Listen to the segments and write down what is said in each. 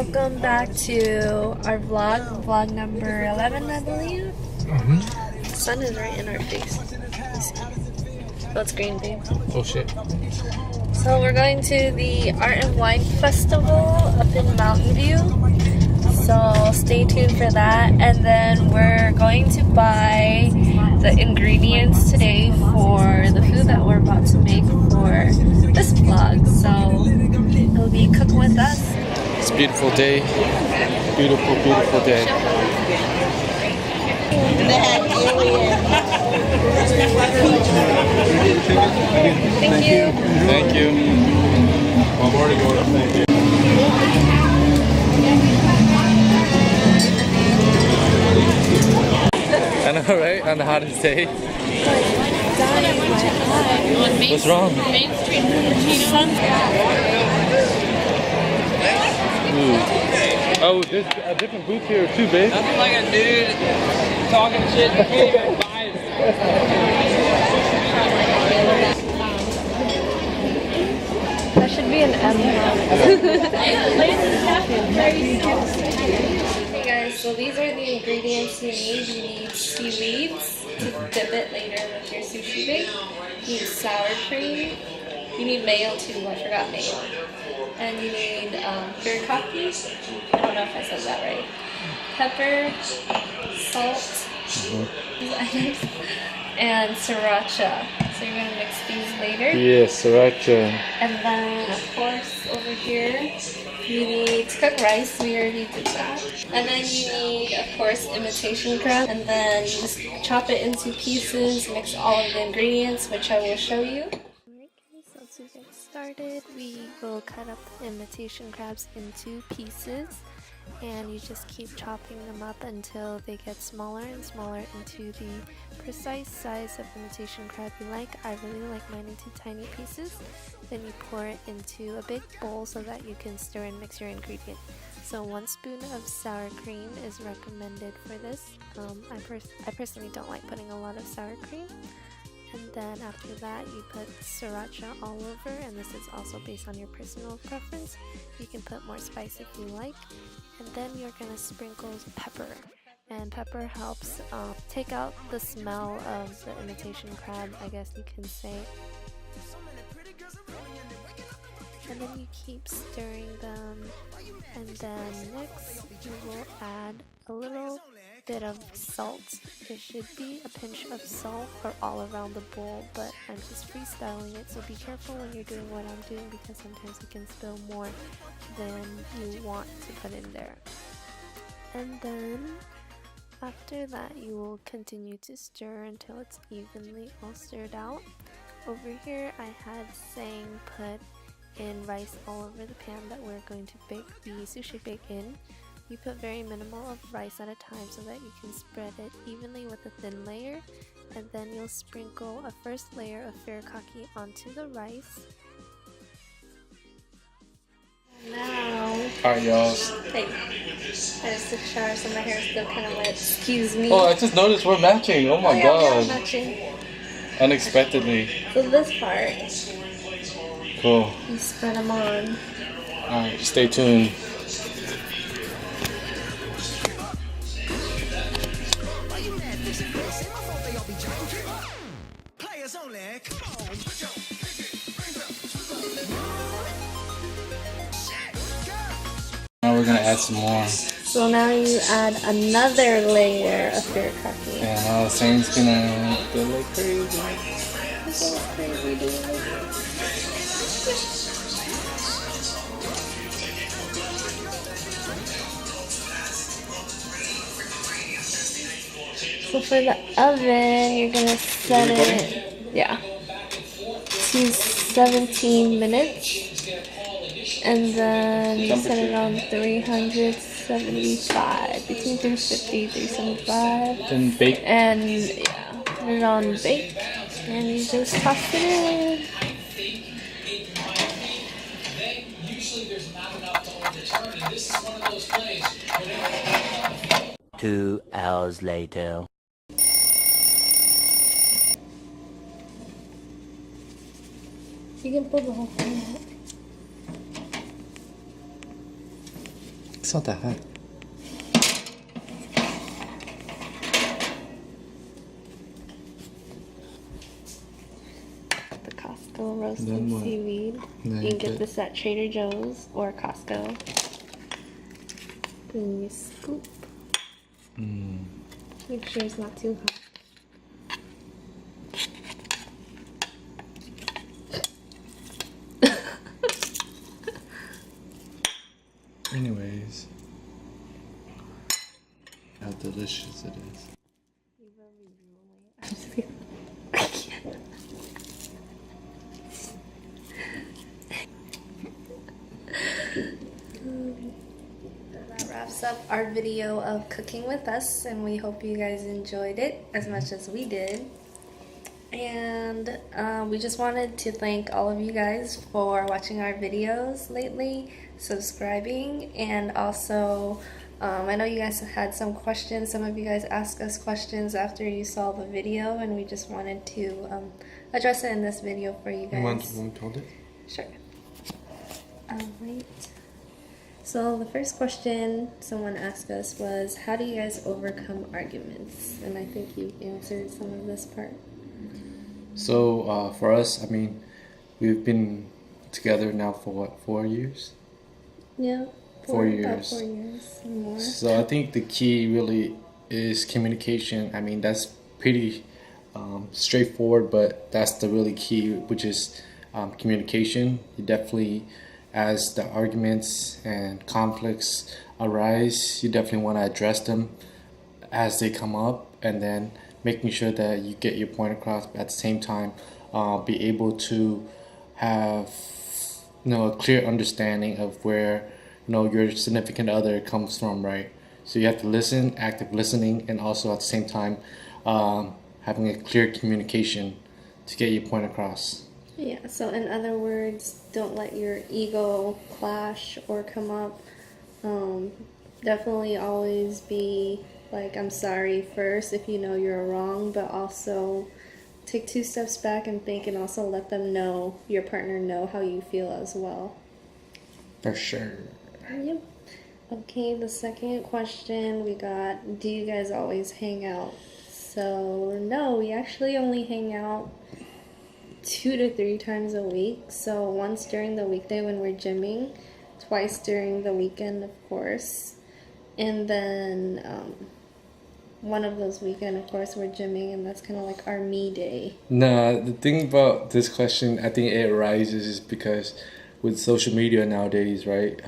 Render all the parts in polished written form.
Welcome back to our vlog number 11, I believe. The sun is right in our face. Oh, it's green, babe. Oh shit. So we're going to the Art and Wine Festival up in Mountain View. So stay tuned for that. And then we're going to buy the ingredients today for the food that we're about to make for this vlog. So it'll be cooking with us. It's a beautiful day. Beautiful, beautiful day. Thank you. Thank you. I'm already going up. Thank you. I know, right? On the hottest day. What's wrong? Oh, there's a different booth here too, babe. Nothing like a dude talking shit to me and buying. That should be an M. Hey guys, so these are the ingredients you need. You need seaweeds to dip it later with your sushi bake. You need sour cream. You need mayo too, I forgot mayo. And you need teriyaki. I don't know if I said that right. Pepper, salt, and sriracha. So you're gonna mix these later. Yes, sriracha. And then of course over here you need to cook rice. We already did that. And then you need of course imitation crab. And then you just chop it into pieces. Mix all of the ingredients, which I will show you. So to get started, we will cut up the imitation crabs into pieces, and you just keep chopping them up until they get smaller and smaller into the precise size of imitation crab you like. I really like mine into tiny pieces. Then you pour it into a big bowl so that you can stir and mix your ingredient. So 1 spoon of sour cream is recommended for this. I personally don't like putting a lot of sour cream. And then after that you put sriracha all over, and this is also based on your personal preference. You can put more spice if you like. And then you're going to sprinkle pepper. And pepper helps take out the smell of the imitation crab, I guess you can say. And then you keep stirring them. And then next you will add a little bit of salt. It should be a pinch of salt or all around the bowl, but I'm just freestyling it, so be careful when you're doing what I'm doing because sometimes you can spill more than you want to put in there. And then after that you will continue to stir until it's evenly all stirred out. Over here I had Sang put in rice all over the pan that we're going to bake the sushi bake in. You put very minimal of rice at a time so that you can spread it evenly with a thin layer, and then you'll sprinkle a first layer of teriyaki onto the rice. Now, Alright, y'all. hey, I just took a shower so my hair is still kind of wet. Excuse me. Oh, I just noticed we're matching. Oh my Yeah, we are god. matching. Unexpectedly. So this part, Cool. you spread them on. Alright, stay tuned. Now we're gonna add some more. So now you add another layer of teriyaki. And now Saint's gonna go like crazy. Go crazy, dude. So for the oven, you're gonna set it, yeah, to 17 minutes. And then you set it on 375, between 350 375. Then bake. And yeah, put it on bake, and you just toss it in. 2 hours later. You can pull the whole thing out. It's not that hot. The Costco roasted Then what? seaweed. Then You can you get put- this at Trader Joe's or Costco. Then you scoop. Make sure it's not too hot. Anyways, how delicious it is. I'm just kidding. That wraps up our video of cooking with us, and we hope you guys enjoyed it as much as we did. And we just wanted to thank all of you guys for watching our videos lately, subscribing, and also I know you guys had some questions. Some of you guys asked us questions after you saw the video, and we just wanted to address it in this video for you guys. When we told it? Sure. Alright. So the first question someone asked us was, how do you guys overcome arguments? And I think you answered some of this part. So for us, I mean, we've been together now for what, 4 years? Yeah. 4 About years. 4 years or more. So I think the key really is communication. I mean, that's pretty straightforward, but that's the really key, which is communication. You definitely, as the arguments and conflicts arise, you definitely want to address them as they come up, and then making sure that you get your point across, but at the same time be able to have a clear understanding of where your significant other comes from, right? So you have to listen, active listening, and also at the same time having a clear communication to get your point across. Yeah, so in other words, don't let your ego clash or come up. Definitely always be like, I'm sorry first if you know you're wrong, but also take 2 steps back and think, and also let them know, your partner know how you feel as well. For sure. Yep. Okay, the second question we got, do you guys always hang out? So no, we actually only hang out 2 to 3 times a week. So once during the weekday when we're gymming, twice during the weekend, of course, and then one of those weekend, of course, we're gymming, and that's kind of like our me day. No, the thing about this question, I think it arises is because with social media nowadays, right?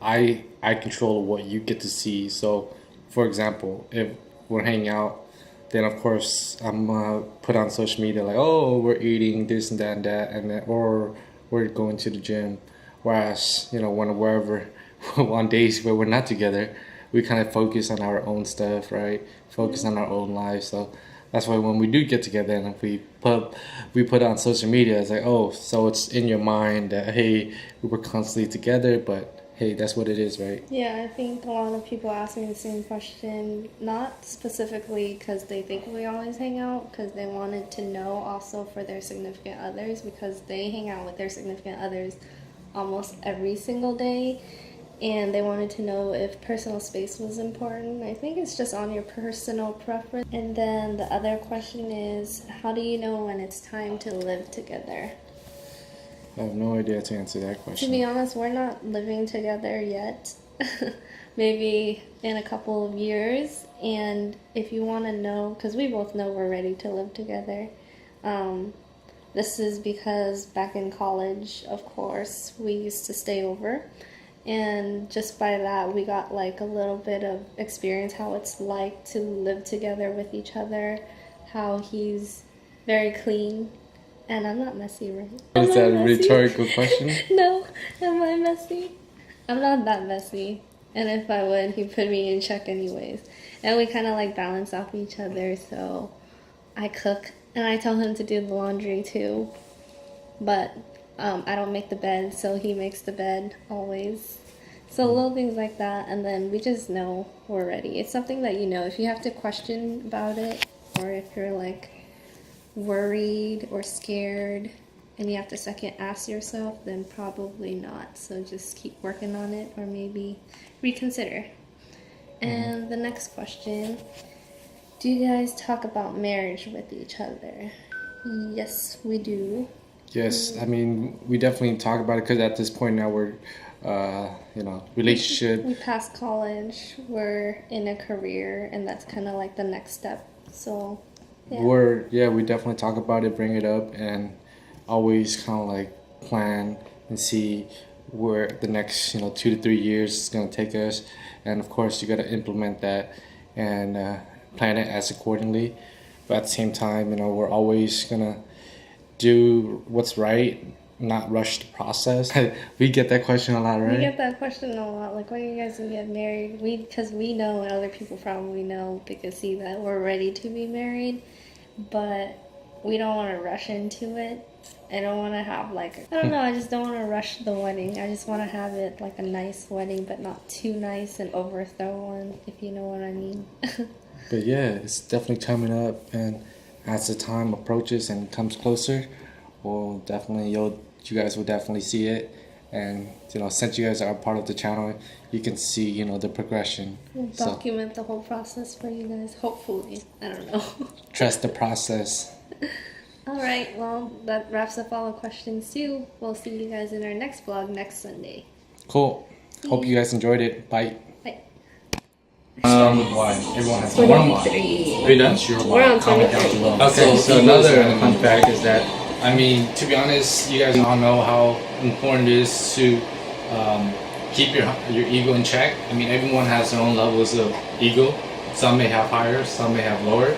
I control what you get to see. So, for example, if we're hanging out, then of course I'm gonna put on social media like, oh, we're eating this and that, and then, or we're going to the gym. Whereas, wherever on days where we're not together, we kind of focus on our own stuff, right? Focus on our own lives. So that's why when we do get together and if we put on social media, it's like, oh, so it's in your mind that, hey, we were constantly together, but hey, that's what it is, right? Yeah, I think a lot of people ask me the same question, not specifically because they think we always hang out, because they wanted to know also for their significant others, because they hang out with their significant others almost every single day, and they wanted to know if personal space was important. I think it's just on your personal preference. And then the other question is, how do you know when it's time to live together? I have no idea to answer that question. To be honest, we're not living together yet. Maybe in a couple of years. And if you want to know, because we both know we're ready to live together. This is because back in college, of course, we used to stay over. And just by that, we got like a little bit of experience how it's like to live together with each other. How he's very clean. And I'm not messy, right? Is that a rhetorical question? No, am I messy? I'm not that messy. And if I would, he'd put me in check anyways. And we kind of like balance off each other. So I cook and I tell him to do the laundry too. But I don't make the bed, so he makes the bed always. So little things like that. And then we just know we're ready. It's something that, if you have to question about it, or if you're like worried or scared, and you have to second ask yourself, then probably not. So just keep working on it, or maybe reconsider. And the next question, do you guys talk about marriage with each other? Yes, we do. Yes, I mean, we definitely talk about it because at this point now we're, relationship. We passed college, we're in a career, and that's kind of like the next step. So, yeah. We definitely talk about it, bring it up, and always kind of like plan and see where the next 2 to 3 years is gonna take us, and of course you gotta implement that and plan it as accordingly. But at the same time, we're always gonna do what's right, not rush the process. We get that question a lot, right? We get that question a lot. Like, when are you guys gonna get married? Because we know, and other people probably know, because see that we're ready to be married, but we don't want to rush into it. I don't want to have I don't know, I just don't want to rush the wedding. I just want to have it like a nice wedding, but not too nice and overthrow one, if you know what I mean. But yeah, it's definitely coming up, and as the time approaches and comes closer, you guys will definitely see it. And since you guys are a part of the channel, you can see the progression. We'll document the whole process for you guys, hopefully. I don't know. Trust the process. All right, well, that wraps up all the questions too. We'll see you guys in our next vlog next Sunday. Cool. Hope you guys enjoyed it. Bye. Bye. Wine. Everyone has 23. Are you done? We're on 23. Okay, so another fun fact is that I mean, to be honest, you guys all know how important it is to keep your ego in check. I mean, everyone has their own levels of ego. Some may have higher, some may have lower.